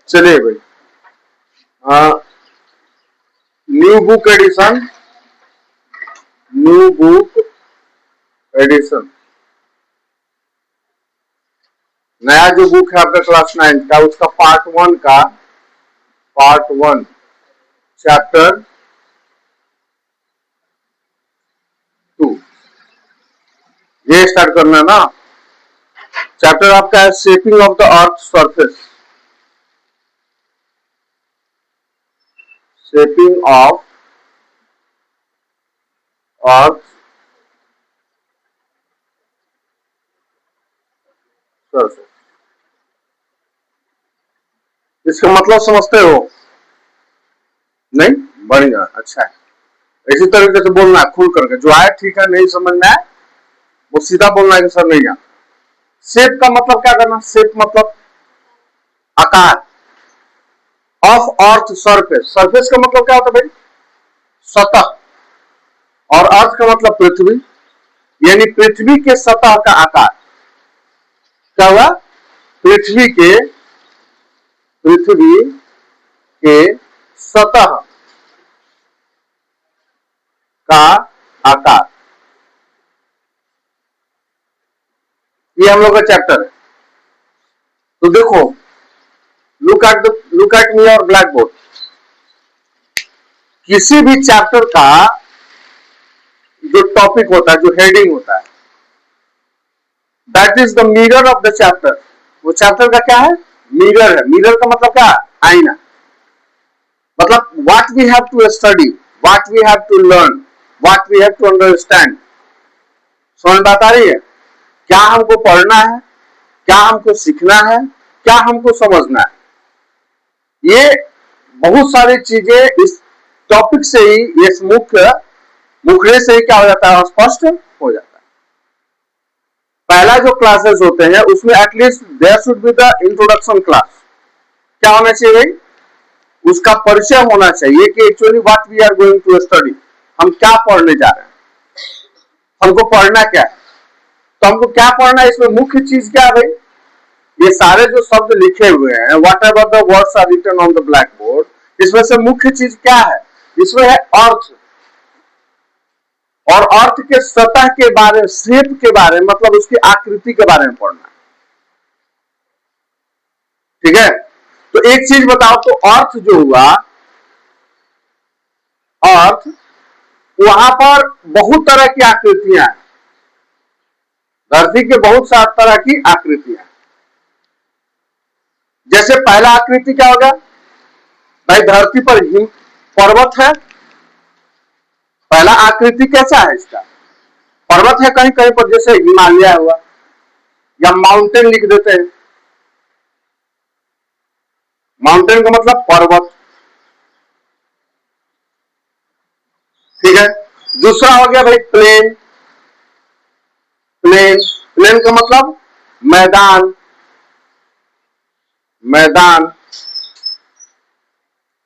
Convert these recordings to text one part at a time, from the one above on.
चलिए भाई, new book edition, new book edition, नया जो बुक है आपका क्लास 9 का, उसका पार्ट वन चैप्टर 2 ये स्टार्ट करना ना। चैप्टर आपका है shaping of the earth surface, shaping of earth surface. इसका मतलब समझते हो? नहीं, बढ़िया, अच्छा है। इसी तरीके से बोलना है खुल करके, जो आए ठीक है, नहीं समझ में आए वो सीधा बोलना है कि सर नहीं आता। शेप का मतलब क्या करना? शेप मतलब आकार, ऑफ अर्थ सरफेस, सरफेस का मतलब क्या होता है भाई? सतह, और अर्थ का मतलब पृथ्वी, यानी पृथ्वी के सतह का आकार। क्या हुआ? पृथ्वी के सतह का आकार, ये हम लोग का चैप्टर है। तो देखो, लुक एट मी और ब्लैक बोर्ड। किसी भी चैप्टर का जो टॉपिक होता है, जो हेडिंग होता है, that is the mirror of the chapter. वो चैप्टर का क्या है? मिरर है। मिरर का मतलब क्या? आईना। मतलब what we have to study, what we have to learn, what we have to understand. समझ बात आ रही है? क्या हमको पढ़ना है, क्या हमको सीखना है, क्या हमको समझना है, ये बहुत सारी चीजें इस टॉपिक से ही, इस मुखड़े से ही क्या हो जाता है? स्पष्ट हो जाता है। पहला जो क्लासेस होते हैं उसमें at least there should be the introduction class. क्या होना चाहिए भाई? उसका परिचय होना चाहिए कि actually what we are going to study, हम क्या पढ़ने जा रहे हैं, हमको पढ़ना क्या है। तो हमको क्या पढ़ना है, इसमें मुख्य चीज क्या है भाई? ये सारे जो शब्द लिखे हुए हैं, whatever the words are written on the blackboard, इसमें से मुख्य चीज क्या है? इसमें है अर्थ, और अर्थ के सतह के बारे, शेप के बारे में, मतलब उसकी आकृति के बारे में पढ़ना। ठीक है? तो एक चीज बताओ, तो अर्थ जो हुआ, अर्थ, वहां पर बहुत तरह की आकृतियां हैं, धरती के बहुत सारी तरह की आकृतियां। जैसे पहला आकृति क्या होगा भाई? धरती पर पर्वत है। पहला आकृति कैसा है इसका? पर्वत है। कहीं कहीं पर जैसे हिमालय हुआ, या माउंटेन लिख देते हैं। माउंटेन का मतलब पर्वत। ठीक है? दूसरा हो गया भाई प्लेन। प्लेन का मतलब मैदान, मैदान।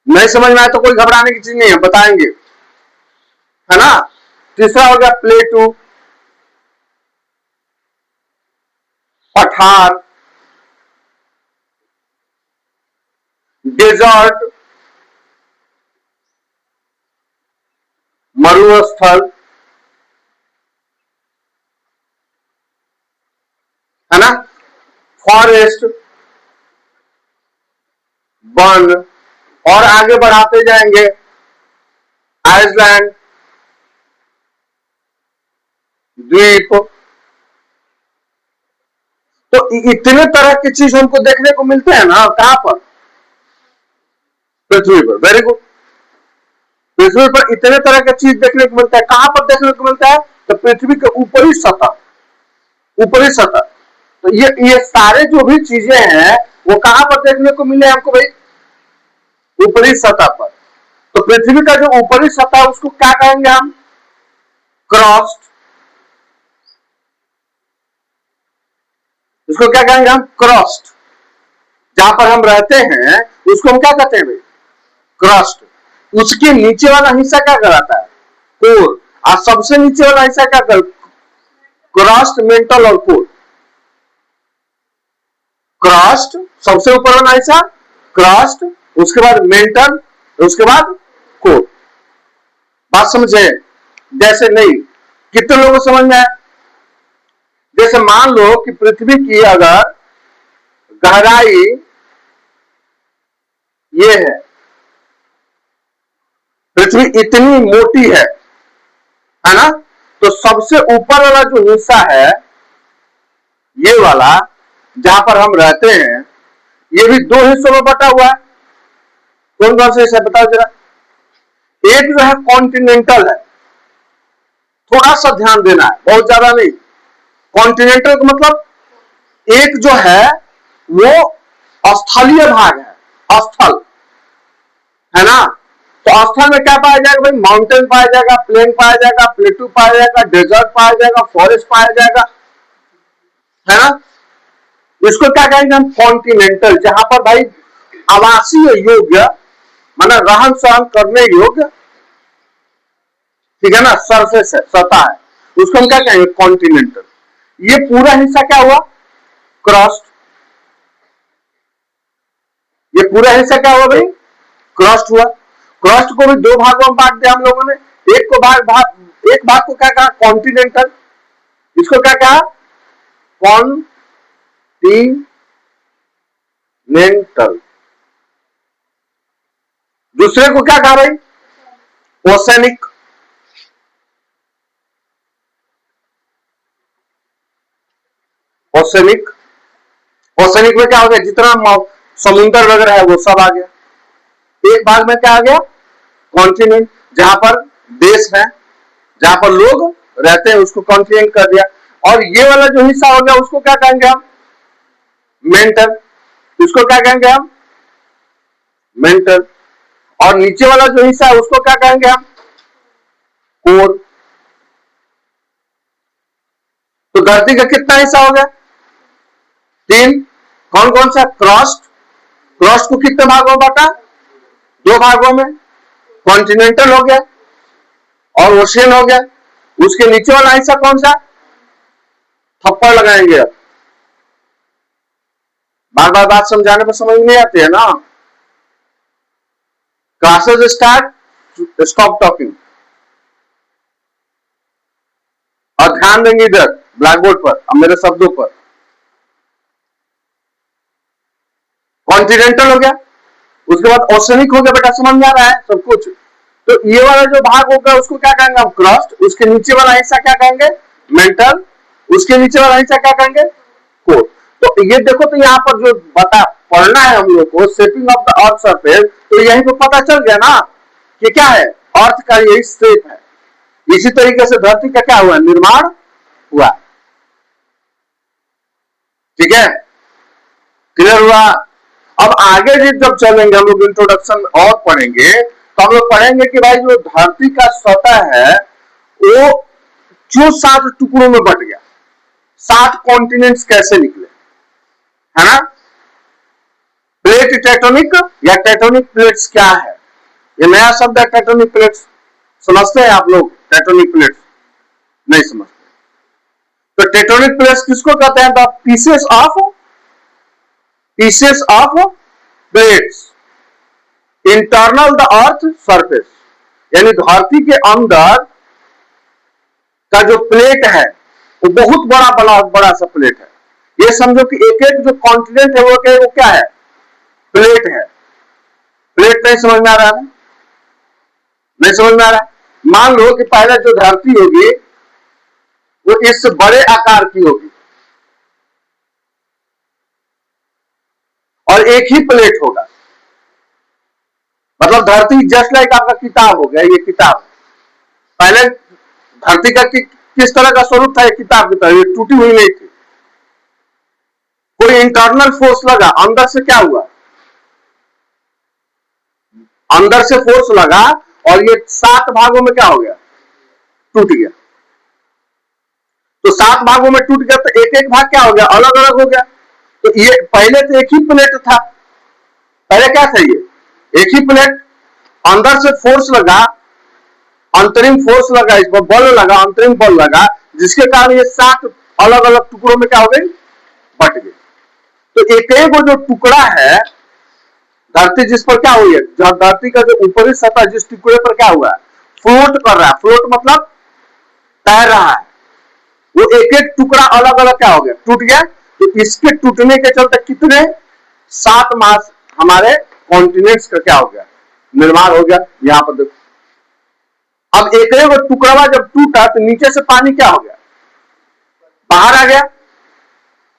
नहीं समझ में आए तो कोई घबराने की चीज नहीं है, बताएंगे, है ना। तीसरा हो गया प्लेटू, पठार, डेजर्ट, मरुस्थल, है ना, फॉरेस्ट, वन, और आगे बढ़ाते जाएंगे आइसलैंड, द्वीप। तो इतने तरह की चीज हमको देखने को मिलते हैं ना। कहां पर? पृथ्वी पर। Very good. पृथ्वी पर इतने तरह की चीज देखने को मिलता है। कहां पर देखने को मिलता है? तो पृथ्वी के ऊपरी सतह, ऊपरी सतह। तो ये सारे जो भी चीजें हैं वो कहां पर देखने को मिले हमको भाई? ऊपरी सतह पर। तो पृथ्वी का जो ऊपरी सतह है उसको क्या कहेंगे हम? क्रस्ट। इसको क्या कहेंगे हम? क्रस्ट। जहां पर हम रहते हैं उसको हम क्या कहते हैं भाई? क्रस्ट। उसके नीचे वाला हिस्सा क्या कहलाता है? कोर। और सबसे नीचे वाला हिस्सा क्या कहलाता है? क्रस्ट, मेंटल और कोर। क्रस्ट सबसे ऊपर वाला हिस्सा, क्रस्ट, उसके बाद मेंटल, उसके बाद कोर। बात समझे? जैसे नहीं, कितने लोगों को समझ में आया? जैसे मान लो कि पृथ्वी की अगर गहराई ये है, पृथ्वी इतनी मोटी है ना? तो सबसे ऊपर वाला जो हिस्सा है, ये वाला जहां पर हम रहते हैं, ये भी दो हिस्सों में बटा हुआ है। कौन कौन से हिस्से बताओ जरा। एक जो है कॉन्टिनेंटल है, थोड़ा सा ध्यान देना है, बहुत ज्यादा नहीं। कॉन्टिनेंटल का मतलब एक जो है वो स्थलीय भाग है, स्थल है ना? तो स्थल में क्या पाया जाएगा भाई? माउंटेन पाया जाएगा, प्लेन पाया जाएगा, प्लेटू पाया जाएगा, डेजर्ट पाया जाएगा, फॉरेस्ट पाया जाएगा, है ना? इसको क्या कहेंगे हम? कॉन्टिनेंटल, जहां पर भाई आवासीय योग्य, माना रहन सहन करने योग्य, ठीक है ना, सरफेस है, सतह है, उसको हम क्या कहेंगे? कॉन्टिनेंटल। ये पूरा हिस्सा क्या हुआ? क्रस्ट। ये पूरा हिस्सा क्या हुआ भाई? क्रस्ट हुआ। क्रस्ट को भी दो भागों में बांट दिया हम लोगों ने। एक को एक भाग को क्या कहा? कॉन्टिनेंटल। इसको क्या कहा? कॉन्टिनेंटल। दूसरे को क्या कहा भाई? ओसेनिक। ओसेनिक, ओसेनिक में क्या हो गया? जितना समुद्र वगैरह है वो सब आ गया। एक भाग में क्या आ गया? कॉन्टिनेंट, जहां पर देश है, जहां पर लोग रहते हैं, उसको कॉन्टिनेंट कर दिया। और ये वाला जो हिस्सा हो गया उसको क्या कहेंगे हम? मेंटल। इसको क्या कहेंगे हम? मेंटल। और नीचे वाला जो हिस्सा है उसको क्या कहेंगे हम? कोर। तो धरती का कितना हिस्सा हो गया? तीन। कौन कौन सा? क्रस्ट। क्रस्ट को कितने भागों में बांटा? दो भागों में। कॉन्टिनेंटल हो गया और ओशियन हो गया। उसके नीचे वाला हिस्सा कौन सा? थप्पड़ लगाएंगे अब। बार बार बात समझाने पर समझ नहीं आती है ना? Classes start, stop talking. और ध्यान देंगे इधर ब्लैक बोर्ड पर और मेरे शब्दों पर। कॉन्टिनेंटल हो गया, उसके बाद ओशनिक हो गया। बेटा समझ में आ रहा है सब कुछ? तो ये वाला जो भाग होगा उसको क्या कहेंगे हम? क्रस्ट। उसके नीचे वाला हिस्सा क्या कहेंगे? मेंटल। उसके नीचे वाला हिस्सा क्या कहेंगे? कोर। तो ये देखो, तो यहाँ पर जो बता पढ़ना है हम लोग को, shaping of the earth surface, तो यहीं पे पता चल गया ना कि क्या है? अर्थ का यही शेप है। इसी तरीके से धरती का क्या हुआ? निर्माण हुआ। ठीक है, क्लियर हुआ? अब आगे जब चलेंगे हम लोग, इंट्रोडक्शन और पढ़ेंगे, तो हम लोग पढ़ेंगे कि भाई जो धरती का सतह है वो क्यों 7 टुकड़ों में बट गया, 7 कॉन्टिनेंट्स कैसे निकले, है ना? प्लेट टेक्टोनिक या टेक्टोनिक प्लेट्स क्या है? ये नया शब्द है, टेक्टोनिक प्लेट्स। समझते हैं आप लोग टेक्टोनिक प्लेट्स? नहीं समझते। तो टेक्टोनिक प्लेट्स किसको कहते हैं? The pieces of plates internal the earth surface, यानी धरती के अंदर का जो प्लेट है वो बहुत बड़ा सा प्लेट है। ये समझो कि एक एक जो कॉन्टिनेंट है वो क्या है? प्लेट है। प्लेट नहीं समझ में आ रहा है? नहीं समझ में आ रहा है? मान लो कि पहले जो धरती होगी वो इस बड़े आकार की होगी और एक ही प्लेट होगा। मतलब धरती जस्ट लाइक आपका किताब हो गया। ये किताब पहले धरती का किस तरह का स्वरूप था? किताब की तरह, ये टूटी हुई नहीं थी। कोई इंटरनल फोर्स लगा, अंदर से क्या हुआ? अंदर से फोर्स लगा और ये 7 भागों में क्या हो गया? टूट गया। तो 7 भागों में टूट गया तो एक एक भाग क्या हो गया? अलग अलग हो गया। तो ये पहले तो एक ही प्लेट था। पहले क्या था? ये एक ही प्लेट, अंदर से फोर्स लगा, अंतरिम फोर्स लगा, इस पर बल लगा, अंतरिम बल लगा, जिसके कारण ये 7 अलग अलग टुकड़ों में क्या हो गई? बट गई। तो एक एक जो टुकड़ा है धरती जिस पर क्या हुई है, जब धरती का जो ऊपरी सतह जिस टुकड़े पर क्या हुआ है, फ्लोट कर रहा है, फ्लोट मतलब तैर रहा है, वो एक एक टुकड़ा अलग अलग क्या हो गया, टूट गया। तो इसके टूटने के चलते कितने 7 मास हमारे कॉन्टिनेंट्स का क्या हो गया, निर्माण हो गया। यहां पर देखो, अब एक एक टुकड़ा जब टूटा तो नीचे से पानी क्या हो गया, बाहर आ गया,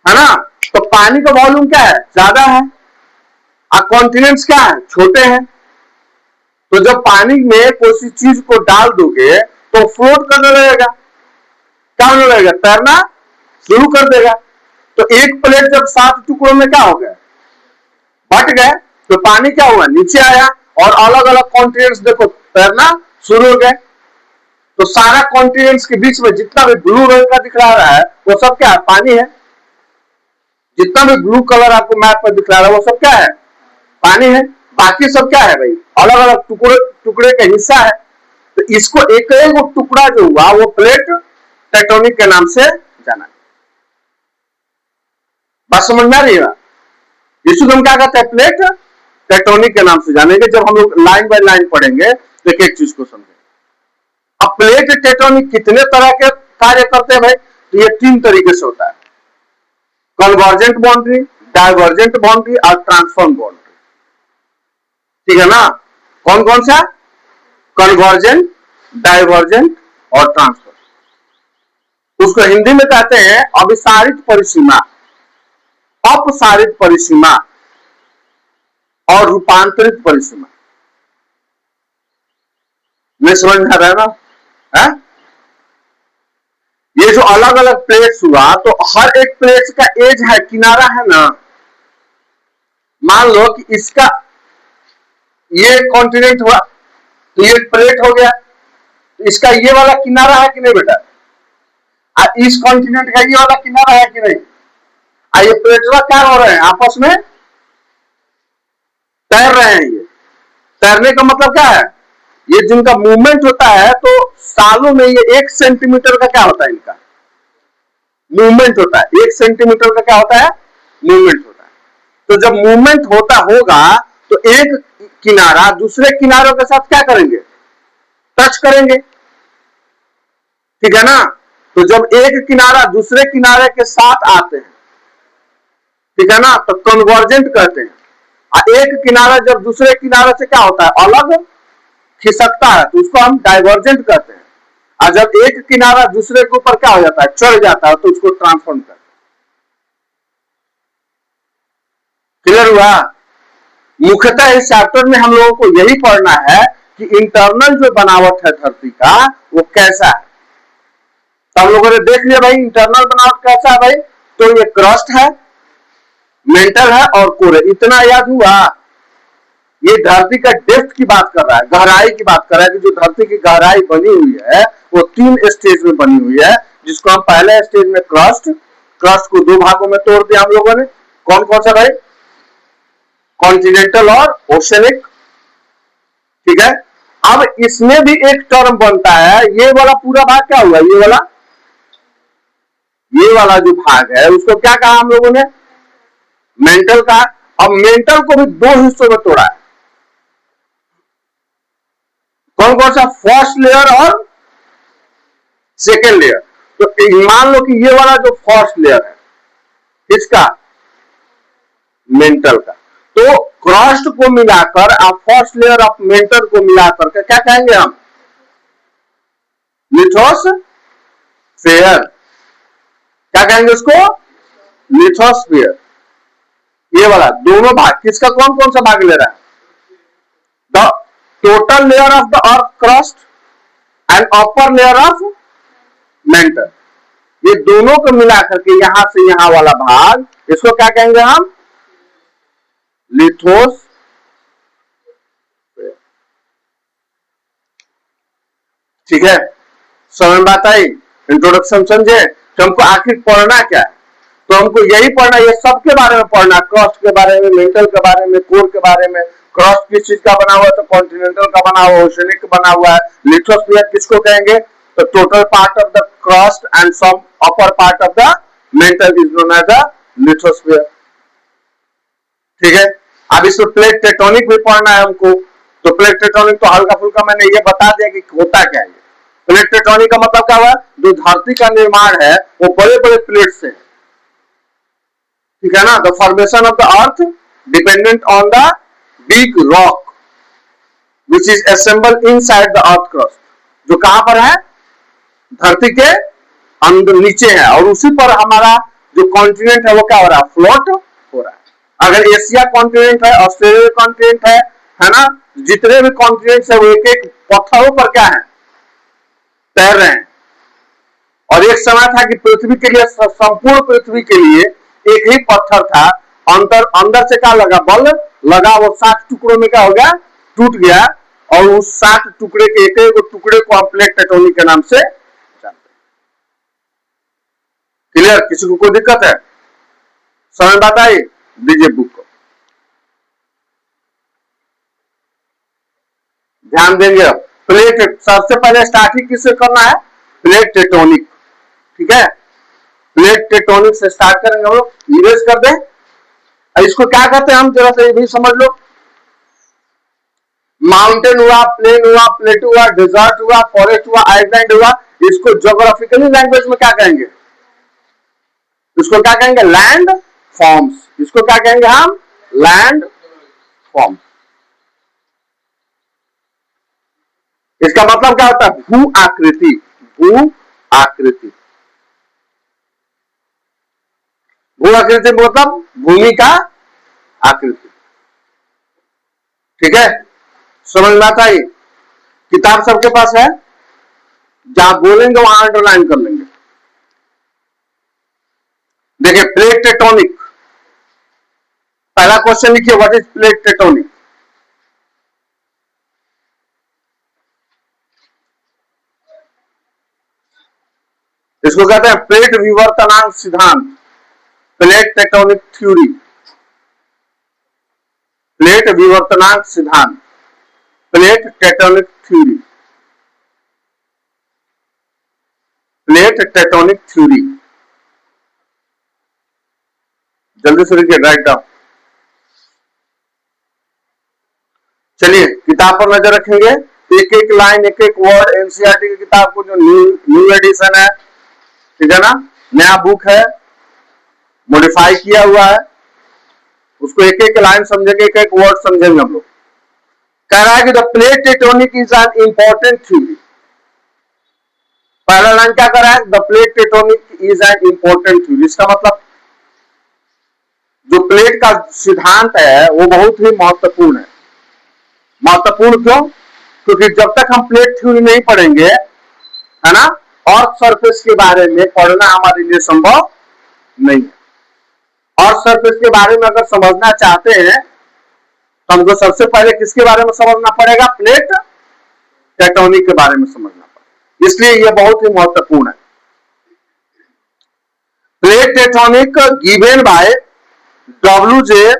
है ना। तो पानी का वॉल्यूम क्या है, ज्यादा है, और कॉन्टिनेंट्स क्या है, छोटे हैं। तो जब पानी में कोई सी चीज को डाल दोगे तो फ्लोट करने लगेगा, क्या होने लगेगा, तैरना शुरू कर देगा। तो एक प्लेट जब 7 टुकड़ों में क्या हो गया, बट गए, तो पानी क्या हुआ, नीचे आया, और अलग अलग कॉन्टिनेंट्स देखो तैरना शुरू हो गए। तो सारा कॉन्टिनेंट्स के बीच में जितना भी ब्लू रंग का दिख रहा है वो सब क्या है, पानी है। जितना भी ब्लू कलर आपको मैप पर दिख रहा है वो सब क्या है, पानी है। बाकी सब क्या है भाई, अलग अलग टुकड़े टुकड़े का हिस्सा है। तो इसको एक एक टुकड़ा जो हुआ वो प्लेट टेक्टोनिक के नाम से जाना। बात समझ में आ रही है। इसको हम क्या कहते हैं, प्लेट टेक्टोनिक के नाम से जानेंगे जब हम लोग लाइन बाय लाइन पढ़ेंगे तो एक एक चीज को समझेंगे। अब प्लेट टेक्टोनिक कितने तरह के कार्य करते हैं भाई, तो ये 3 तरीके से होता है, कन्वर्जेंट बाउंड्री, डाइवर्जेंट बाउंड्री और ट्रांसफॉर्म बाउंड्री। ठीक है ना, कौन कौन सा, कन्वर्जेंट, डाइवर्जेंट और ट्रांसफर। उसको हिंदी में कहते हैं अभिसारित परिसीमा, अपसारित परिसीमा और रूपांतरित परिसीमा। नहीं समझ में आ रहा है ना, है? ये जो अलग अलग प्लेट्स हुआ तो हर एक प्लेट्स का एज है, किनारा है ना। मान लो कि इसका ये कॉन्टिनेंट हुआ तो ये प्लेट हो गया, तो इसका ये वाला किनारा है कि नहीं बेटा, इस कॉन्टिनेंट का ये वाला किनारा है कि नहीं। ये प्लेटवा क्या हो रहे हैं, आपस में तैर रहे हैं। ये तैरने का मतलब क्या है, ये जिनका मूवमेंट होता है तो सालों में ये 1 सेंटीमीटर का क्या होता है, इनका मूवमेंट होता है। 1 सेंटीमीटर का क्या होता है, मूवमेंट होता है। तो जब मूवमेंट होता होगा तो एक किनारा दूसरे किनारों के साथ क्या करेंगे, टच करेंगे, ठीक है ना। तो जब एक किनारा दूसरे किनारे के साथ आते हैं, ठीक है ना, तो कन्वर्जेंट कहते हैं। और एक किनारा जब दूसरे किनारे से क्या होता है, अलग खिसकता है, तो उसको हम डाइवर्जेंट कहते हैं। और जब एक किनारा दूसरे के ऊपर क्या हो जाता है, चढ़ जाता है, तो उसको ट्रांसफॉर्म करते हैं। क्लियर हुआ। मुख्यतः इस चैप्टर में हम लोगों को यही पढ़ना है कि इंटरनल जो बनावट है धरती का वो कैसा है। तो हम लोगों ने देख लिया भाई इंटरनल बनावट कैसा है भाई, तो ये क्रस्ट है, मेंटल है और कोर है। इतना याद हुआ। ये धरती का डेप्थ की बात कर रहा है, गहराई की बात कर रहा है कि जो धरती की गहराई बनी हुई है वो 3 स्टेज में बनी हुई है, जिसको हम पहले स्टेज में क्रस्ट को 2 भागों में तोड़ दिया हम लोगों ने। कौन कौन सा भाई, कॉन्टिनेंटल और ओशनिक, ठीक है। अब इसमें भी एक टर्म बनता है, ये वाला पूरा भाग क्या हुआ, ये वाला जो भाग है उसको क्या कहा हम लोगों ने, मेंटल का। अब मेंटल को भी 2 हिस्सों में तोड़ा है। कौन कौन सा, फर्स्ट लेयर और सेकेंड लेयर। तो मान लो कि ये वाला जो फर्स्ट लेयर है किसका, मेंटल का। तो क्रस्ट को मिलाकर आप फर्स्ट लेयर ऑफ मेंटल को मिलाकर के क्या कहेंगे हम, लिथोस्फेयर। क्या कहेंगे उसको, लिथोस्फेयर। ये वाला दोनों भाग किसका, कौन कौन सा भाग ले रहा है, the total layer of the earth crust and upper layer of mental. ये दोनों को मिलाकर के यहां से यहां वाला भाग, इसको क्या कहेंगे हम, लिथोस। ठीक है, समझ बात आई, इंट्रोडक्शन समझे। तो हमको आखिर पढ़ना क्या है, तो हमको यही पढ़ना, ये सबके बारे में पढ़ना, क्रस्ट के बारे में, मेंटल के बारे में, कोर के बारे में। क्रस्ट किस चीज का बना हुआ है, तो कॉन्टिनेंटल का बना हुआ, ओशनिक का बना हुआ है। लिथोस्फीयर किसको कहेंगे, तो total part of the crust and some upper part of the mantle is known as the lithosphere. ठीक है, अब इसमें प्लेट टेक्टोनिक भी पढ़ना है हमको, तो प्लेट टेक्टोनिक तो हल्का फुल्का मैंने ये बता दिया कि होता क्या है। प्लेट टेक्टोनिक का मतलब क्या हुआ, जो धरती का निर्माण है वो बड़े बड़े प्लेट से है, ठीक है ना। The formation of the earth dependent on the big rock which is assembled inside the earth crust, जो कहां पर है, धरती के अंदर नीचे है, और उसी पर हमारा जो कॉन्टिनेंट है वो क्या हो रहा है, फ्लोट हो रहा है। अगर एशिया कॉन्टिनेंट है, ऑस्ट्रेलिया कॉन्टिनेंट है ना, जितने भी कॉन्टिनेंट है वो एक एक पत्थरों पर क्या है, तैर रहे हैं। और एक समय था कि पृथ्वी के लिए, संपूर्ण पृथ्वी के लिए एक ही पत्थर था, अंदर अंदर से क्या लगा, बल लगा, वो 7 टुकड़ों में क्या हो गया, टूट गया, और उस 7 टुकड़े के एक एक टुकड़े को हम प्लेट टेक्टोनिक के नाम से जानते हैं। क्लियर, किसी को कोई दिक्कत है, समझ बात आई, दीजिए बुक को, ध्यान देंगे। प्लेट, सबसे पहले स्टार्टिंग किससे करना है, प्लेट टेक्टोनिक, ठीक है। प्लेट टेक्टोनिक से स्टार्ट करेंगे हम लोग, इरेज कर दें। इसको क्या कहते हैं हम, जरा से भी समझ लो। माउंटेन हुआ, प्लेन हुआ, प्लेटू हुआ, डेजर्ट हुआ, फॉरेस्ट हुआ, आइलैंड हुआ, इसको ज्योग्राफिकली लैंग्वेज में क्या कहेंगे, इसको क्या कहेंगे, लैंड फॉर्म्स। इसको क्या कहेंगे हम, लैंड फॉर्म। इसका मतलब क्या होता है, भू आकृति, भू आकृति। भू आकृति मतलब भूमि का आकृति, ठीक है। समझ में आता है, किताब सबके पास है, जहां बोलेंगे वहां अंडरलाइन कर लेंगे। देखिए प्लेट टेक्टोनिक, पहला क्वेश्चन लिखिए, व्हाट इज प्लेट टेक्टोनिक। इसको कहते हैं प्लेट विवर्तनांक सिद्धांत, प्लेट टेक्टोनिक थ्योरी, प्लेट विवर्तनांक सिद्धांत, plate tectonic theory, plate tectonic theory. जल्दी से लिखिए, राइट डाउन। चलिए किताब पर नजर रखेंगे, एक एक लाइन, एक एक वर्ड, एनसीईआरटी की किताब को जो न्यू एडिशन है, ठीक है ना, नया बुक है, मॉडिफाई किया हुआ है, उसको एक एक लाइन समझेंगे, एक एक वर्ड समझेंगे हम लोग। कह रहा है कि the plate tectonic is an important theory. पहला लाइन क्या कर रहा है, the plate tectonic is an important theory. इसका मतलब जो प्लेट का सिद्धांत है वो बहुत ही महत्वपूर्ण है। महत्वपूर्ण क्यों, क्योंकि जब तक हम प्लेट थ्योरी नहीं पढ़ेंगे, है ना, अर्थ सरफेस के बारे में पढ़ना हमारे लिए संभव नहीं है। अर्थ सरफेस के बारे में अगर समझना चाहते हैं तो हमको सबसे पहले किसके बारे में समझना पड़ेगा, प्लेट टेक्टोनिक के बारे में समझना पड़ेगा, इसलिए यह बहुत ही महत्वपूर्ण है। Plate tectonic given by W J.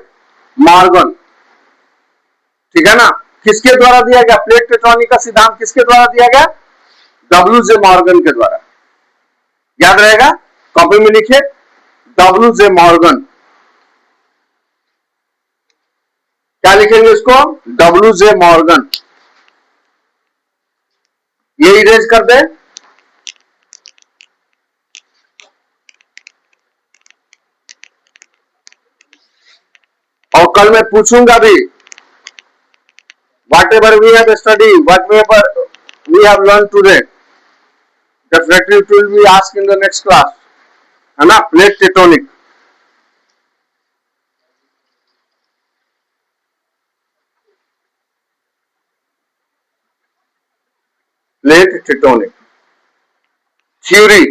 Morgan, ठीक है ना, किसके द्वारा दिया गया, प्लेट टेक्टोनिक का सिद्धांत किसके द्वारा दिया गया, डब्ल्यू.जे. मॉर्गन के द्वारा। याद रहेगा, कॉपी में लिखिए, डब्ल्यू.जे. मॉर्गन। क्या लिखेंगे इसको, डब्ल्यू.जे. मॉर्गन। ये इरेज कर दे। और कल मैं पूछूंगा भी, whatever we have studied, whatever we have learned today, definitely it will be asked in the next class, है ना, plate tectonic. Plate tectonic theory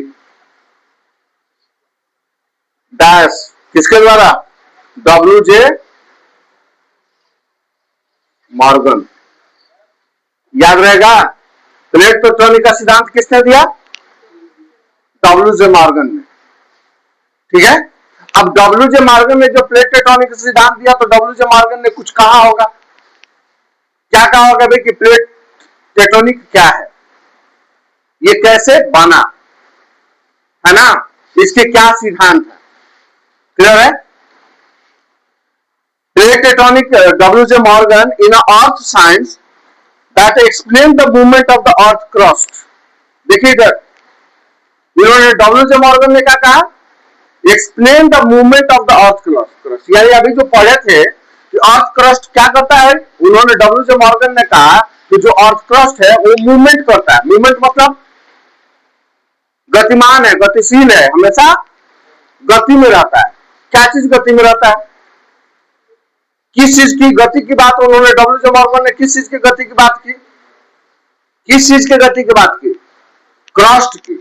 dash किसके द्वारा, डब्ल्यू.जे. मॉर्गन। याद रहेगा, प्लेट टेक्टोनिक का सिद्धांत किसने दिया, डब्ल्यू.जे. मॉर्गन ने, ठीक है। अब डब्ल्यू.जे. मॉर्गन ने जो प्लेट टेक्टोनिक का सिद्धांत दिया, तो डब्ल्यू.जे. मॉर्गन ने कुछ कहा होगा, क्या कहा होगा भाई, कि प्लेट टेक्टोनिक क्या है, ये कैसे बना, है ना, इसके क्या सिद्धांत है, क्लियर है। Plate tectonic W.J. Morgan in a earth science that explained the movement of the earth crust. देखिए इधर इन्होंने W.J. Morgan ने क्या कहा, explain the movement of the earth crust, यानी अभी जो पढ़े थे कि अर्थ क्रस्ट क्या करता है, उन्होंने W.J. Morgan ने कहा कि जो अर्थ क्रस्ट है वो मूवमेंट करता है। मूवमेंट मतलब गतिमान है, गतिशील है, हमेशा गति में रहता है। क्या चीज गति में रहता है, किस चीज की गति की बात उन्होंने W.J. Morgan ने किस चीज की गति की बात की, किस चीज की गति की बात की, क्रस्ट की।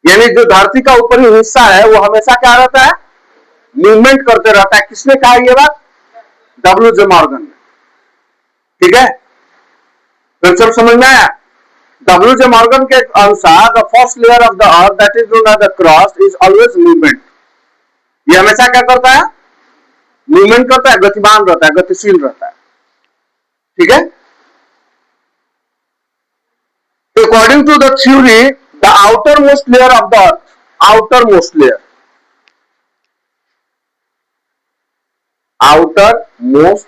यानी जो धरती का ऊपरी हिस्सा है वो हमेशा क्या रहता है, मूवमेंट करते रहता है। किसने कहा ये बात, W.J. Morgan ने। ठीक है, तो सब समझ में आया। W.J. Morgan के अनुसार the first layer of the earth that is known as the crust is always movement. ये हमेशा क्या करता है, मूवमेंट करता है, गतिमान रहता है, गतिशील रहता है। ठीक है, according to the theory the outermost layer of the earth, outermost layer, outermost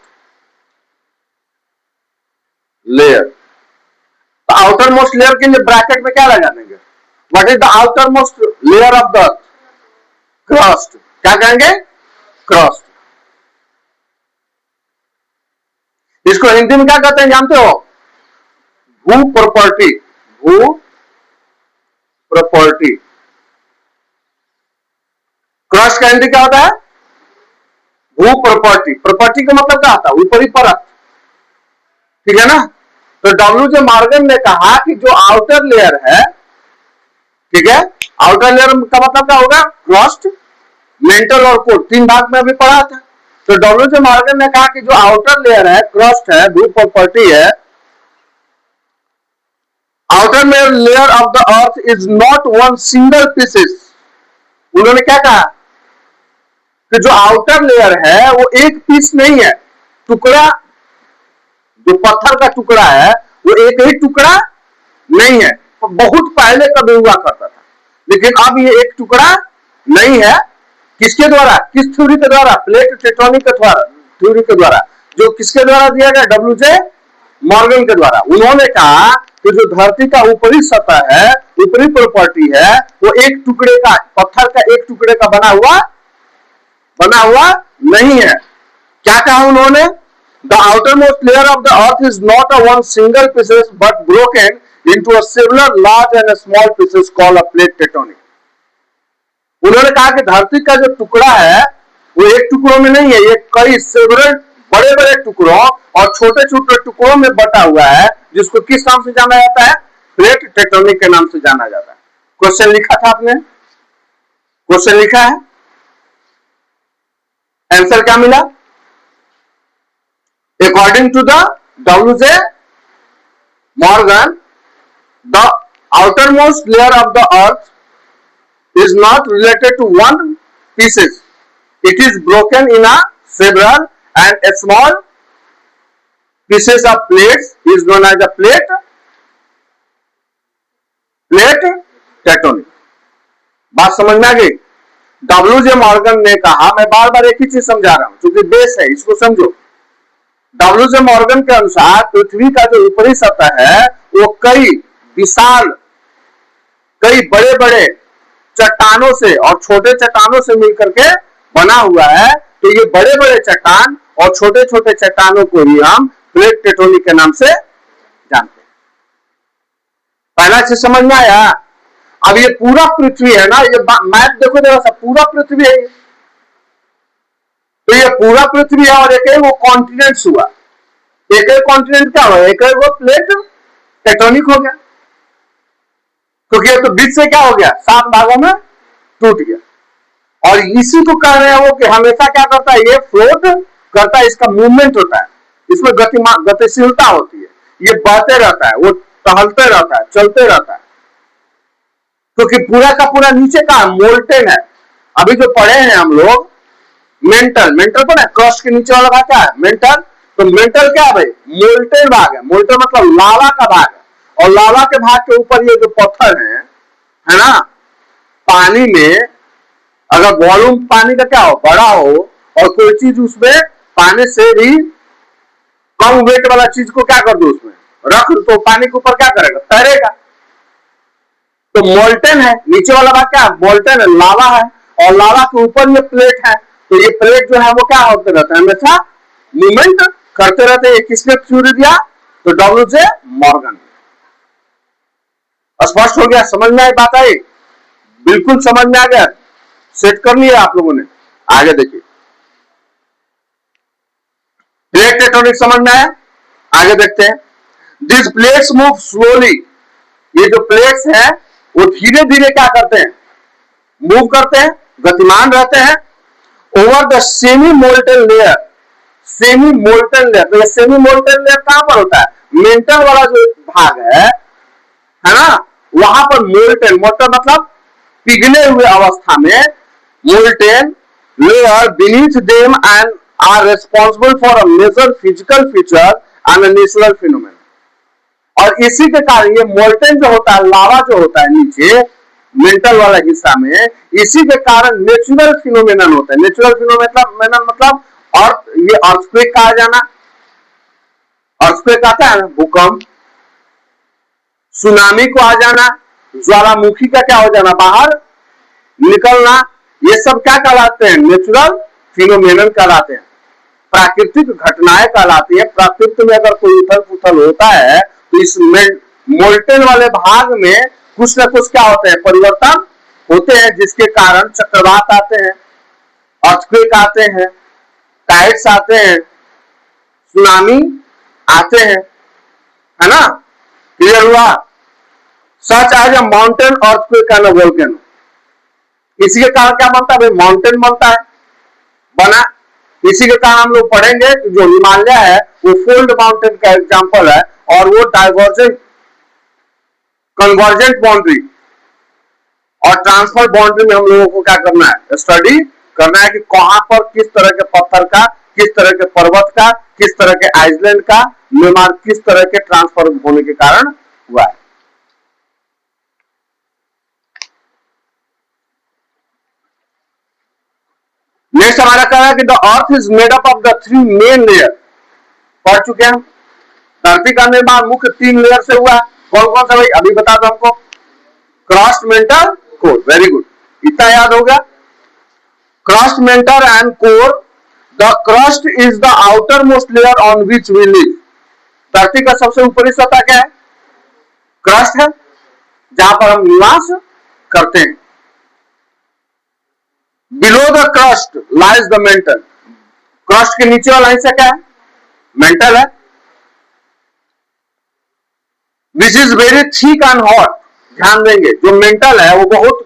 layer, तो आउटरमोस्ट लेयर के लिए ब्रैकेट में क्या लगा देंगे, what is the outermost layer of the earth, crust. क्या कहेंगे, क्रस्ट। इसको हिंदी में क्या कहते हैं जानते हो, भू प्रॉपर्टी, भू प्रॉपर्टी। क्रस्ट का हिंदी क्या होता है, भू प्रॉपर्टी। प्रॉपर्टी का मतलब क्या होता है, ऊपरी परत। ठीक है ना, तो W.J. Morgan ने कहा कि जो आउटर लेयर है, ठीक है, आउटर लेयर का मतलब क्या होगा, क्रस्ट, मेंटल और कोर, तीन भाग में अभी पढ़ा था। तो W.J. Morgan ने कहा कि जो आउटर लेयर है, क्रस्ट है, भू प्रॉपर्टी है, outer layer of the earth is not one single pieces. उन्होंने क्या कहा कि जो आउटर लेयर है वो एक पीस नहीं है, टुकड़ा, जो पत्थर का टुकड़ा है वो एक ही टुकड़ा नहीं है। तो बहुत पहले कभी हुआ करता था, लेकिन अब ये एक टुकड़ा नहीं है। किसके द्वारा, किस थ्योरी के द्वारा, प्लेट टेक्टोनिक के द्वारा, थ्योरी के द्वारा, जो किसके द्वारा दिया गया, W.J. Morgan के द्वारा। उन्होंने कहा कि जो धरती का ऊपरी सतह है, ऊपरी प्रॉपर्टी है, वो एक टुकड़े का, पत्थर का एक टुकड़े का बना हुआ नहीं है। क्या कहा उन्होंने, the outermost layer of the earth is not a one single pieces but broken into a several large and small pieces called a plate tectonic. उन्होंने कहा कि धरती का जो टुकड़ा है वो एक टुकड़ों में नहीं है, ये कई सेवरल बड़े बड़े टुकड़ों और छोटे छोटे टुकड़ों में बटा हुआ है, जिसको किस नाम से जाना जाता है, प्लेट टेक्टोनिक के नाम से जाना जाता है। क्वेश्चन लिखा था आपने, क्वेश्चन लिखा है, आंसर क्या मिला, according to the W.J. Morgan the outermost layer of the earth is not related to one pieces, it is broken in a several and a small pieces of plates is known as a plate tectonic। बात समझ में आ गई। W.J. Morgan ने कहा, मैं बार बार एक ही चीज समझा रहा हूं क्योंकि बेस है, इसको समझो। W.J. Morgan के अनुसार पृथ्वी का जो ऊपरी सतह है वो कई विशाल, कई बड़े बड़े चट्टानों से और छोटे चट्टानों से मिलकर के बना हुआ है। तो ये बड़े बड़े चट्टान और छोटे छोटे चट्टानों को ही हम प्लेट टेक्टोनिक के नाम से जानते हैं। पहला चीज समझ में आया। अब ये पूरा पृथ्वी है ना, ये मैप देखो जरा सा, पूरा पृथ्वी है। तो ये पूरा पृथ्वी है और एक वो कॉन्टिनेंट्स हुआ। एक कॉन्टिनेंट क्या हुआ, एक वो प्लेट टेक्टोनिक हो गया, क्योंकि ये तो बीच से क्या हो गया, 7 भागों में टूट गया। और इसी को कह रहे हैं वो कि हमेशा क्या करता है, ये फ्लोट करता है, इसका मूवमेंट होता है, इसमें गतिशीलता होती है, ये बहते रहता है, वो टहलते रहता है, चलते रहता है, क्योंकि पूरा का पूरा नीचे का मोल्टेन है। अभी जो पढ़े हैं हम लोग मेंटल, मेंटल पर है, क्रस्ट के नीचे वाला भाग क्या है, मेंटल। तो मेंटल क्या है भाई, मोल्टेन भाग है। मोल्टेन मतलब लावा का भाग है, और लावा के भाग के ऊपर ये जो पत्थर है ना, पानी में अगर वॉल्यूम पानी का क्या हो, बड़ा हो, और कोई चीज उसमें पानी से भी कम वेट वाला चीज को क्या कर दो उसमें रख दो, तो पानी के ऊपर क्या करेगा, तैरेगा। तो मोल्टेन है, नीचे वाला भाग क्या मोल्टेन है, लावा है, और लावा के ऊपर ये प्लेट है, तो ये प्लेट जो है वो क्या होते रहते हैं, हमेशा मूवमेंट करते रहते हैं। किसने थ्योरी दिया, तो डब्ल्यू.जे. मॉर्गन। स्पष्ट हो गया, समझ में आई बात आई, बिल्कुल समझ में आ गया, सेट कर लिया आप लोगों ने। आगे देखिए, प्लेट टेक्टोनिक समझ में आया, आगे देखते हैं। दिस प्लेट्स मूव स्लोली, ये जो प्लेट्स हैं वो धीरे धीरे क्या करते हैं, मूव करते हैं, गतिमान रहते हैं। Over the semi molten layer, semi molten layer, तो ये सेमी मोल्टन लेयर कहां पर होता है, मेंटल वाला जो भाग है ना, वहां पर मोल्टन, मोल्टन मतलब पिघले हुए अवस्था में, molten layer beneath them and are responsible for a major physical feature and natural phenomena. और इसी के कारण ये मोल्टेन जो होता है, लावा जो होता है नीचे मेंटल वाला हिस्सा में, इसी के कारण नेचुरल फिनोमेनन होता है। नेचुरल फिनोमेनन मतलब अर्थ, ये अर्थक्वेक कहा जाना, अर्थक्वेक आता है ना, भूकंप, सुनामी को आ जाना, ज्वालामुखी का क्या हो जाना, बाहर निकलना, ये सब क्या कहलाते हैं, नेचुरल फिनोमेनन कहलाते हैं, प्राकृतिक घटनाएं कहलाती है। प्रकृति में अगर कोई उथल पुथल होता है तो इस मोल्टेन वाले भाग में कुछ ना कुछ क्या होते हैं, परिवर्तन होते हैं, जिसके कारण चक्रवात आते हैं, अर्थक्वेक आते हैं, टाइड्स आते हैं, सुनामी आते हैं, है ना, क्लियर हुआ। Such as a mountain earthquake and a volcano, इसी के कारण क्या बनता है भाई, माउंटेन बनता है, बना। इसी के कारण हम लोग पढ़ेंगे कि जो हिमालय है वो फोल्ड माउंटेन का एग्जांपल है, और वो डाइवर्जेंट कन्वर्जेंट बाउंड्री और ट्रांसफर बाउंड्री में हम लोगों को क्या करना है, स्टडी करना है कि कहां पर किस तरह के पत्थर का, किस तरह के पर्वत का, किस तरह के आइसलैंड का निर्माण किस तरह के ट्रांसफर होने के कारण हुआ है। नेक्स्ट हमारा कह रहा है कि the earth is made up of the 3 main layer, पढ़ चुके हैं। धरती का निर्माण मुख्य 3 लेयर से हुआ है, कौन कौन सा भाई, अभी बता दो हमको। Crust, mantle, core, very good, इतना याद हो गया। Crust, mantle and core. The crust is the outermost layer on which we live, धरती का सबसे ऊपरी सतह क्या है, क्रस्ट है, जहां पर हम निवास करते हैं। Below the crust lies the mental, crust के नीचे वाला हिस्सा क्या है, मेंटल है, विच is very thick and hot. ध्यान देंगे, जो मेंटल है वो बहुत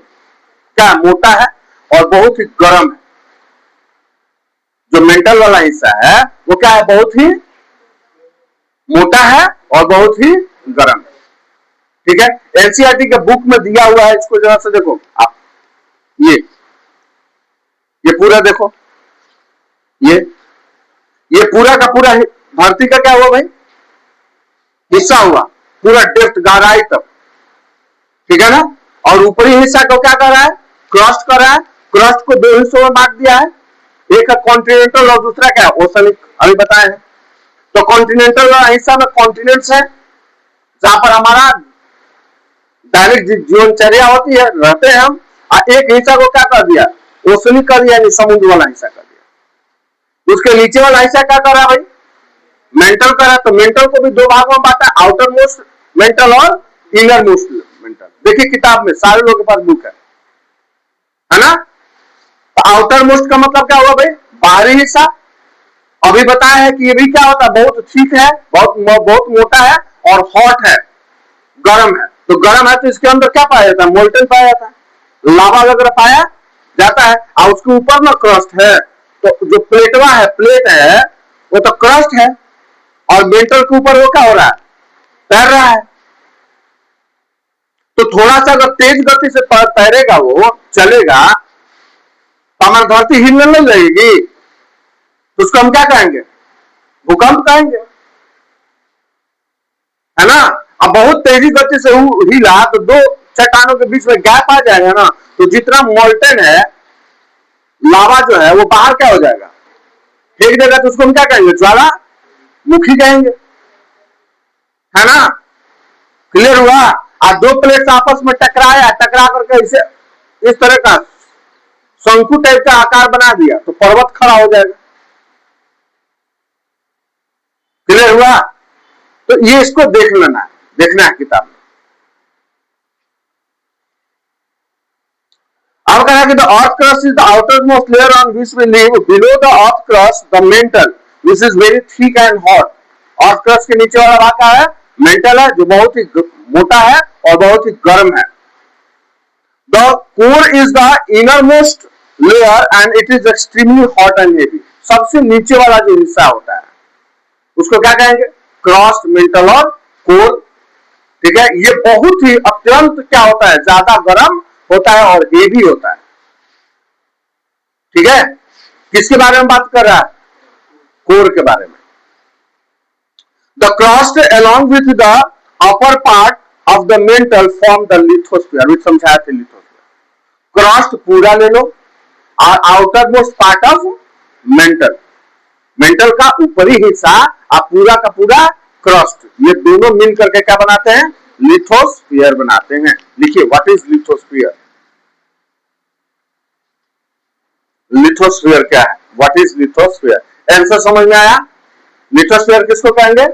क्या मोटा है और बहुत ही गर्म है। जो मेंटल वाला हिस्सा है वो क्या है, बहुत ही मोटा है और बहुत ही गर्म है, ठीक है। एनसीईआरटी के बुक में दिया हुआ है, इसको जरा से देखो आप, ये पूरा देखो, ये पूरा का पूरा धरती का क्या हुआ भाई, हिस्सा हुआ, पूरा डेप्थ गहराई तक, ठीक है ना। और ऊपरी हिस्सा को क्या कर रहा है, क्रस्ट कर रहा है। क्रस्ट को 2 हिस्सों में बांट दिया है, एक है कॉन्टिनेंटल और दूसरा क्या है, ओशनिक, अभी बताए हैं। तो कॉन्टिनेंटल वाला हिस्सा में कॉन्टिनेंट्स है, जहां पर हमारा डायरेक्ट जीवनचर्या होती है, रहते हैं हम। और एक हिस्सा को क्या कर दिया, ओशनिक कर दिया, यानी समुद्र वाला हिस्सा कर दिया। उसके नीचे वाला हिस्सा क्या कर रहा है भाई, मेंटल कर रहा है। तो मेंटल को भी 2 भागों में बांटा, आउटर मोस्ट मेंटल और इनर मोस्ट मेंटल। देखिए किताब में सारे लोगों के पास बुक है ना। तो आउटर मोस्ट का मतलब क्या हुआ भाई, बाहरी हिस्सा। अभी बताया है कि ये भी क्या होता है, बहुत ठीक है, बहुत मोटा है और हॉट है, गर्म है। तो गर्म है तो इसके अंदर क्या पाया जाता है, मोल्टेन पाया जाता है, लावा वगैरह पाया जाता है। और उसके ऊपर ना क्रस्ट है, तो जो प्लेटवा है, प्लेट है, वो तो क्रस्ट है, और मेंटल के ऊपर वो क्या हो रहा है, तैर रहा है। तो थोड़ा सा अगर तेज गति से तैरेगा, वो चलेगा, तो हमारी धरती हिलने नहीं लगेगी, तो उसको हम क्या कहेंगे, भूकंप कहेंगे, है ना। अब बहुत तेजी गति से हिला तो 2 चट्टानों के बीच में गैप आ जाएगा ना, तो जितना मोल्टेन है, लावा जो है वो बाहर क्या हो जाएगा, फेंक देगा तो उसको हम क्या कहेंगे, ज्वालामुखी कहेंगे, है ना। क्लियर हुआ। आज दो प्लेट्स आपस में टकराया, टकरा करके इसे इस तरह का शंकु टाइप का आकार बना दिया तो पर्वत खड़ा हो जाएगा। क्लियर हुआ। तो ये इसको देख लेना है, देखना है किताब में। अब कहा कि the earth crust is the outermost layer on which we live, below the earth crust the mantle which is very thick and hot. Earth crust के नीचे वाला भाग क्या है, मेंटल है, जो बहुत ही मोटा है और बहुत ही गर्म है। The core is the inner most layer and it is extremely hot and heavy. सबसे नीचे वाला जो हिस्सा होता है उसको क्या कहेंगे, क्रस्ट, मेंटल और कोर। ठीक है, ये बहुत ही अत्यंत क्या होता है, ज्यादा गर्म होता है और हेवी होता है। ठीक है, किसके बारे में बात कर रहा है, कोर के बारे में। The crust along with the upper part of the mantle form the lithosphere, which समझाया थे lithosphere। क्रस्ट पूरा ले लो और outer most part of mental, mental का ऊपरी हिस्सा और पूरा का पूरा क्रस्ट, ये दोनों मिल करके क्या बनाते हैं, लिथोस्फीयर बनाते हैं। लिखिए, व्हाट इज लिथोस्फीयर। लिथोस्फीयर क्या है, व्हाट इज लिथोस्फीयर। आंसर समझ में आया। लिथोस्फीयर किसको कहेंगे,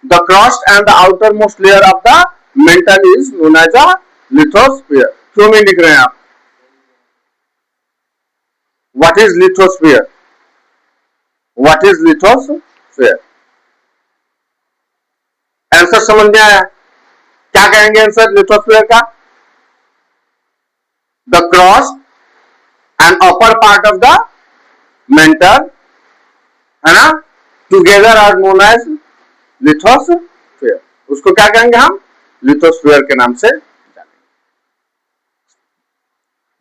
the crust and the outermost layer of the mantle is known as a lithosphere. क्यों नहीं लिख रहे हैं आप, what is lithosphere, what is lithosphere. Answer समझ में आया, क्या कहेंगे आंसर लिथोस्फीयर का, the crust and upper part of the mantle, है ना, together are known as lithosphere. उसको क्या कहेंगे हम, लिथोस्फीयर के नाम से जानेंगे।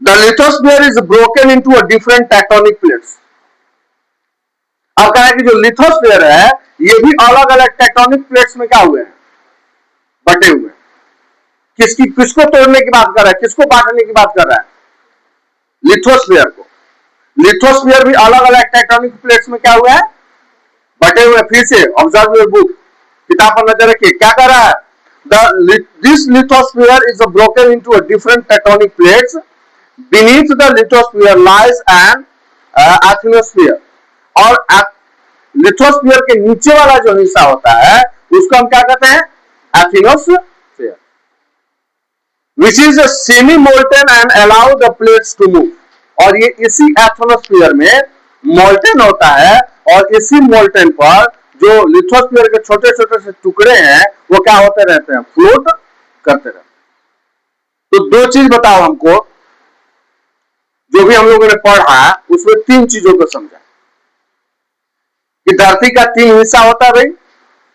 The lithosphere is broken into a different tectonic plates. अब कहा है कि जो लिथोस्फीयर है ये भी अलग अलग टेक्टोनिक प्लेट्स में क्या हुए हैं, बटे हुए हैं। किसको तोड़ने की बात कर रहा है, किसको बांटने की बात कर रहा है, लिथोस्फीयर को। लिथोस्फीयर भी अलग अलग टेक्टोनिक प्लेट्स में क्या हुआ है, बटे हुए। फिर से ऑब्जर्व योर बुक, किताब पर नजर रखिए, क्या कर रहा है, this lithosphere is broken into a different tectonic plates, beneath the lithosphere lies an asthenosphere. और लिथोस्फीयर के नीचे वाला जो हिस्सा होता है उसको हम क्या कहते हैं, asthenosphere, which is semi molten and allow the plates to move. और ये इसी एथिनोस्फीयर में मोल्टन होता है और इसी मोल्टन पर जो लिथोस्फीयर के छोटे छोटे से टुकड़े हैं वो क्या होते रहते हैं, फ्लोट करते रहते हैं। तो दो चीज बताओ हमको, जो भी हम लोगों ने पढ़ा उसमें तीन चीजों को समझा कि धरती का तीन हिस्सा होता है भाई,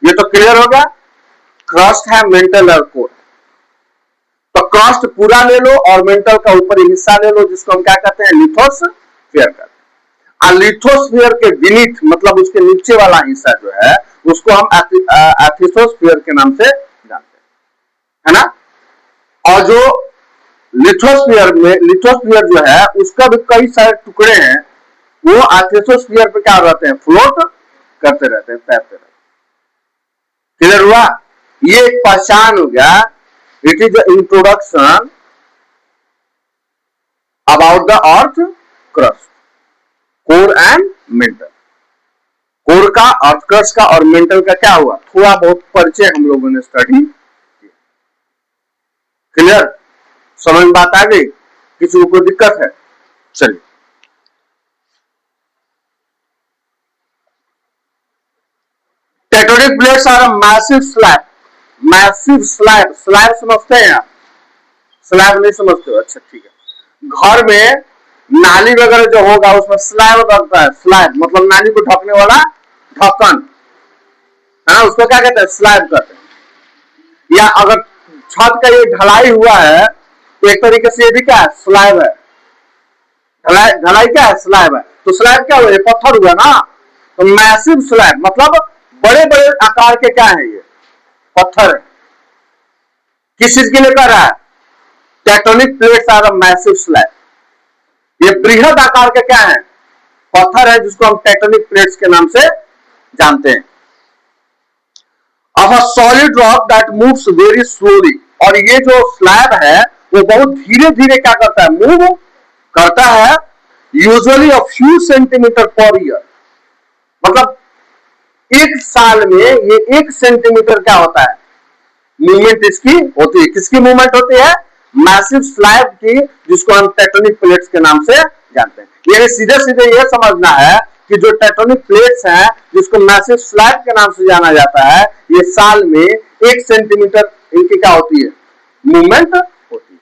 ये तो क्लियर हो गया, क्रस्ट है, मेंटल और कोर। तो क्रस्ट पूरा ले लो और मेंटल का ऊपरी हिस्सा ले लो, जिसको हम क्या कहते हैं, लिथोस्फीयर कहते हैं। और लिथोस्फीयर के बीनीथ मतलब उसके नीचे वाला हिस्सा जो है उसको हम एथिसोस्फीयर के नाम से जानते हैं, है ना। और जो लिथोस्फीयर जो है उसका भी कई सारे टुकड़े हैं, वो एथिसोस्फीयर पे क्या रहते हैं, फ्लोट करते रहते हैं, तैरते रहते हैं। क्लियर हुआ। ये एक पहचान हो गया, it is the introduction about the earth crust, core and mental. Core का, अर्थ क्रस्ट का और मेंटल का क्या हुआ, थोड़ा बहुत परिचय हम लोगों ने स्टडी किया। क्लियर, समझ में बात आ गई, किसी को कोई दिक्कत है। चलिए, tectonic plates are a massive slab. Massive slab, slab समझते हैं आप, स्लैब नहीं समझते हो, अच्छा ठीक है। घर में नाली वगैरह जो होगा उसमें स्लैब बनता है, स्लैब मतलब नाली को ढकने वाला ढक्कन, है ना, उसको क्या कहते हैं, स्लैब कहते हैं। या अगर छत का ये ढलाई हुआ है तो एक तरीके से ये भी क्या है, स्लैब है। ढलाई क्या है, स्लैब है। तो स्लैब क्या हुआ, ये पत्थर हुआ ना। तो मैसिव स्लैब मतलब बड़े बड़े आकार के क्या है, ये पत्थर है। किस चीज के लिए कर रहा है, tectonic plates are a massive slab. ये बृहद आकार के क्या है, पत्थर है जिसको हम टेक्टोनिक प्लेट्स के नाम से जानते हैं। Of a solid rock that moves very slowly, और ये जो स्लैब है वो बहुत धीरे धीरे क्या करता है, मूव करता है, usually a few centimetre per year, मतलब एक साल में ये 1 सेंटीमीटर क्या होता है, मूवमेंट इसकी होती है। किसकी मूवमेंट होती है, मैसिव स्लैब की, जिसको हम टेक्टोनिक प्लेट्स के नाम से जानते हैं। यानी सीधे सीधे यह समझना है कि जो टेक्टोनिक प्लेट्स हैं जिसको मैसिव स्लैब के नाम से जाना जाता है, ये साल में 1 सेंटीमीटर इनकी क्या होती है, मूवमेंट होती है।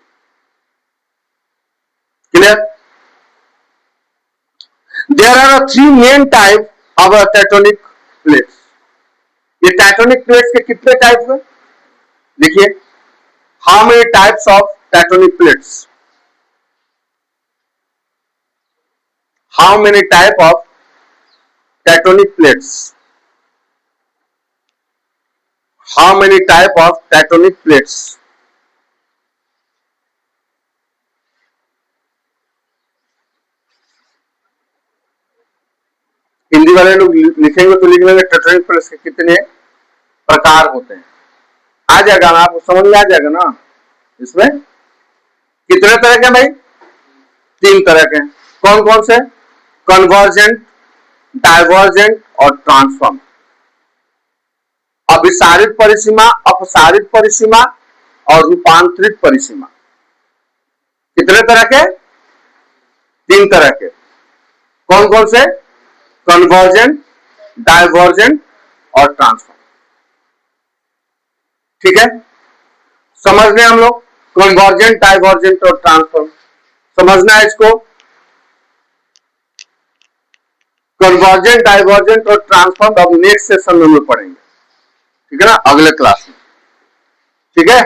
Clear? There are 3 main type of tectonic plates. ये टेक्टोनिक प्लेट्स के कितने टाइप हैं देखिए, how many types of tectonic plates, how many type of tectonic plates, how many type of tectonic plates. Hindi वाले लोग लिखेंगे तो लिख लेंगे टेक्टोनिक प्लेट्स के कितने प्रकार होते हैं, आ जाएगा ना, आपको समझ में आ जाएगा ना। इसमें कितने तरह के भाई, 3 तरह के। कौन कौन से, कन्वर्जेंट, डाइवर्जेंट और ट्रांसफॉर्म। अभिसारित परिसीमा, अपसारित परिसीमा और रूपांतरित परिसीमा। कितने तरह के, 3 तरह के। कौन कौन से, कन्वर्जेंट, डाइवर्जेंट और ट्रांसफॉर्म। ठीक है, समझ लें हम लोग कन्वर्जेंट, डाइवर्जेंट और ट्रांसफॉर्म, समझना है इसको। कन्वर्जेंट, डाइवर्जेंट और ट्रांसफॉर्म अब नेक्स्ट सेशन में पढ़ेंगे, ठीक है ना, अगले क्लास में। ठीक है,